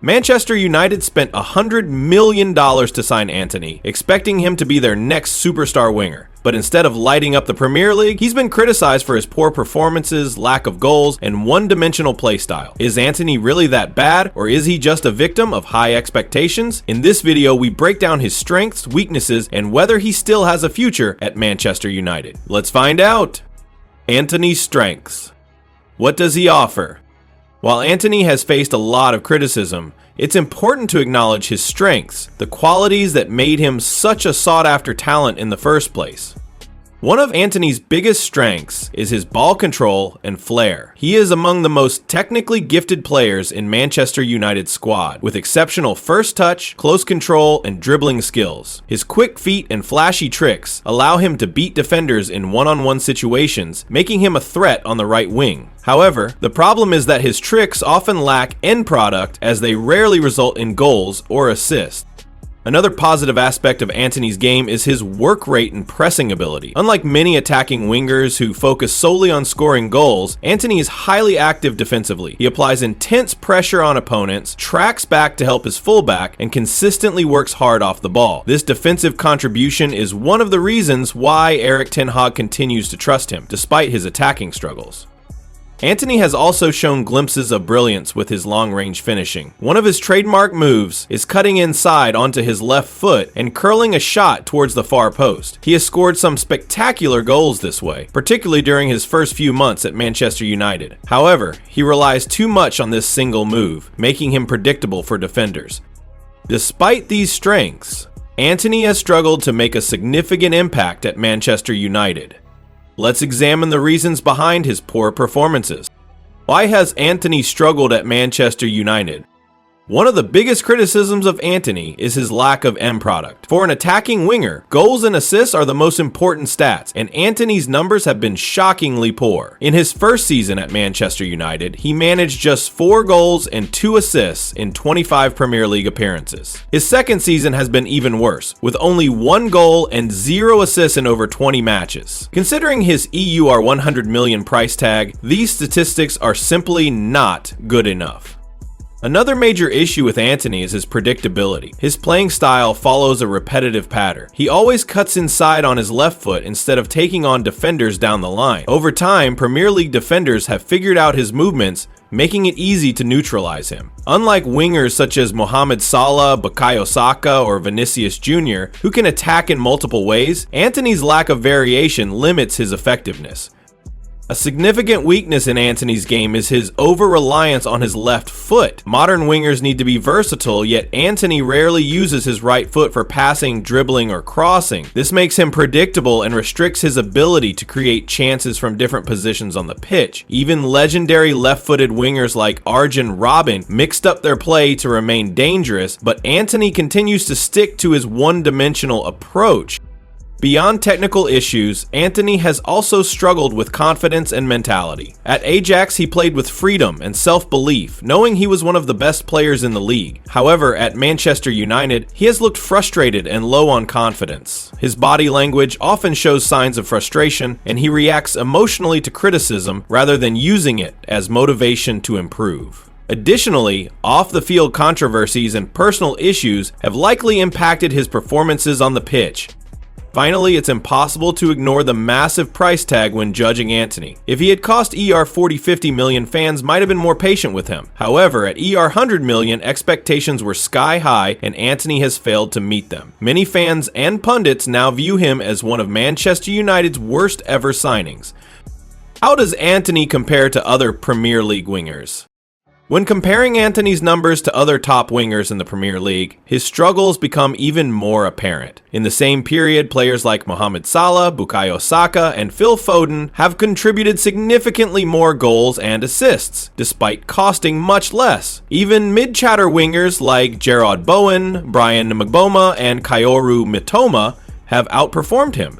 Manchester United spent $100 million to sign Antony, expecting him to be their next superstar winger. But instead of lighting up the Premier League, he's been criticized for his poor performances, lack of goals, and one-dimensional play style. Is Antony really that bad, or is he just a victim of high expectations? In this video, we break down his strengths, weaknesses, and whether he still has a future at Manchester United. Let's find out! Antony's strengths. What does he offer? While Antony has faced a lot of criticism, it's important to acknowledge his strengths, the qualities that made him such a sought-after talent in the first place. One of Antony's biggest strengths is his ball control and flair. He is among the most technically gifted players in Manchester United's squad, with exceptional first touch, close control, and dribbling skills. His quick feet and flashy tricks allow him to beat defenders in one-on-one situations, making him a threat on the right wing. However, the problem is that his tricks often lack end product, as they rarely result in goals or assists. Another positive aspect of Antony's game is his work rate and pressing ability. Unlike many attacking wingers who focus solely on scoring goals, Antony is highly active defensively. He applies intense pressure on opponents, tracks back to help his fullback, and consistently works hard off the ball. This defensive contribution is one of the reasons why Erik ten Hag continues to trust him, despite his attacking struggles. Antony has also shown glimpses of brilliance with his long-range finishing. One of his trademark moves is cutting inside onto his left foot and curling a shot towards the far post. He has scored some spectacular goals this way, particularly during his first few months at Manchester United. However, he relies too much on this single move, making him predictable for defenders. Despite these strengths, Antony has struggled to make a significant impact at Manchester United. Let's examine the reasons behind his poor performances. Why has Antony struggled at Manchester United? One of the biggest criticisms of Antony is his lack of end product. For an attacking winger, goals and assists are the most important stats, and Antony's numbers have been shockingly poor. In his first season at Manchester United, he managed just 4 goals and 2 assists in 25 Premier League appearances. His second season has been even worse, with only 1 goal and 0 assists in over 20 matches. Considering his EUR 100 million price tag, these statistics are simply not good enough. Another major issue with Antony is his predictability. His playing style follows a repetitive pattern. He always cuts inside on his left foot instead of taking on defenders down the line. Over time, Premier League defenders have figured out his movements, making it easy to neutralize him. Unlike wingers such as Mohamed Salah, Bukayo Saka, or Vinicius Jr., who can attack in multiple ways, Antony's lack of variation limits his effectiveness. A significant weakness in Antony's game is his over-reliance on his left foot. Modern wingers need to be versatile, yet Antony rarely uses his right foot for passing, dribbling, or crossing. This makes him predictable and restricts his ability to create chances from different positions on the pitch. Even legendary left-footed wingers like Arjen Robben mixed up their play to remain dangerous, but Antony continues to stick to his one-dimensional approach. Beyond technical issues, Antony has also struggled with confidence and mentality. At Ajax, he played with freedom and self-belief, knowing he was one of the best players in the league. However, at Manchester United, he has looked frustrated and low on confidence. His body language often shows signs of frustration, and he reacts emotionally to criticism rather than using it as motivation to improve. Additionally, off-the-field controversies and personal issues have likely impacted his performances on the pitch. Finally, it's impossible to ignore the massive price tag when judging Antony. If he had cost EUR 40-50 million, fans might have been more patient with him. However, at EUR 100 million, expectations were sky high and Antony has failed to meet them. Many fans and pundits now view him as one of Manchester United's worst ever signings. How does Antony compare to other Premier League wingers? When comparing Antony's numbers to other top wingers in the Premier League, his struggles become even more apparent. In the same period, players like Mohamed Salah, Bukayo Saka, and Phil Foden have contributed significantly more goals and assists, despite costing much less. Even mid-chatter wingers like Jarrod Bowen, Brian Mbeumo, and Kaoru Mitoma have outperformed him.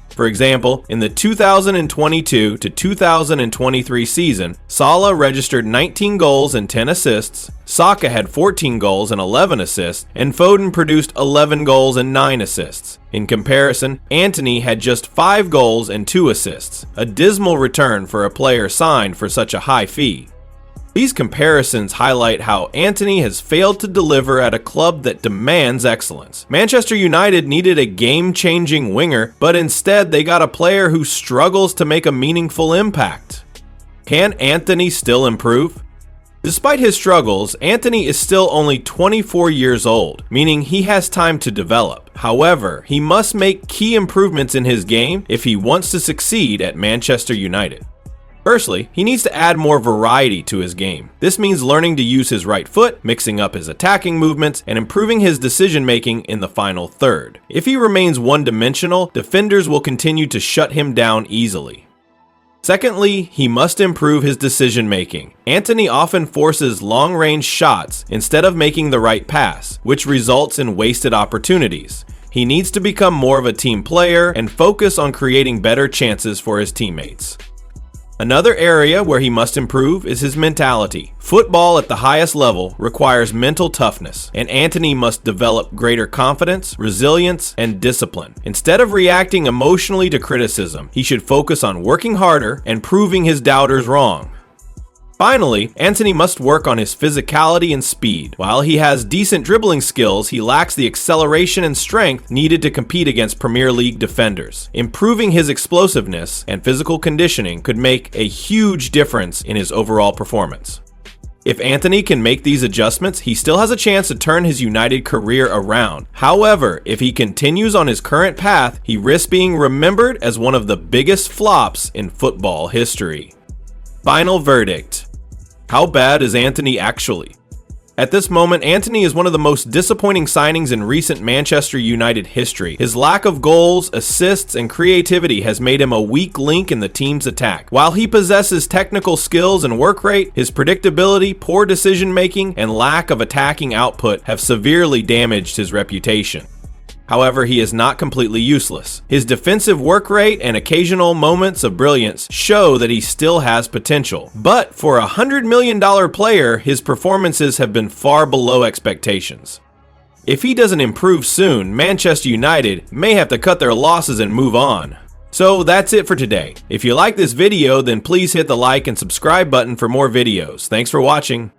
For example, in the 2022 to 2023 season, Salah registered 19 goals and 10 assists, Saka had 14 goals and 11 assists, and Foden produced 11 goals and 9 assists. In comparison, Antony had just 5 goals and 2 assists, a dismal return for a player signed for such a high fee. These comparisons highlight how Antony has failed to deliver at a club that demands excellence. Manchester United needed a game-changing winger, but instead they got a player who struggles to make a meaningful impact. Can Antony still improve? Despite his struggles, Antony is still only 24 years old, meaning he has time to develop. However, he must make key improvements in his game if he wants to succeed at Manchester United. Firstly, he needs to add more variety to his game. This means learning to use his right foot, mixing up his attacking movements, and improving his decision-making in the final third. If he remains one-dimensional, defenders will continue to shut him down easily. Secondly, he must improve his decision-making. Antony often forces long-range shots instead of making the right pass, which results in wasted opportunities. He needs to become more of a team player and focus on creating better chances for his teammates. Another area where he must improve is his mentality. Football at the highest level requires mental toughness, and Antony must develop greater confidence, resilience, and discipline. Instead of reacting emotionally to criticism, he should focus on working harder and proving his doubters wrong. Finally, Antony must work on his physicality and speed. While he has decent dribbling skills, he lacks the acceleration and strength needed to compete against Premier League defenders. Improving his explosiveness and physical conditioning could make a huge difference in his overall performance. If Antony can make these adjustments, he still has a chance to turn his United career around. However, if he continues on his current path, he risks being remembered as one of the biggest flops in football history. Final verdict. How bad is Antony actually? At this moment, Antony is one of the most disappointing signings in recent Manchester United history. His lack of goals, assists, and creativity has made him a weak link in the team's attack. While he possesses technical skills and work rate, his predictability, poor decision-making, and lack of attacking output have severely damaged his reputation. However, he is not completely useless. His defensive work rate and occasional moments of brilliance show that he still has potential. But for a $100 million player, his performances have been far below expectations. If he doesn't improve soon, Manchester United may have to cut their losses and move on. So that's it for today. If you like this video, then please hit the like and subscribe button for more videos. Thanks for watching.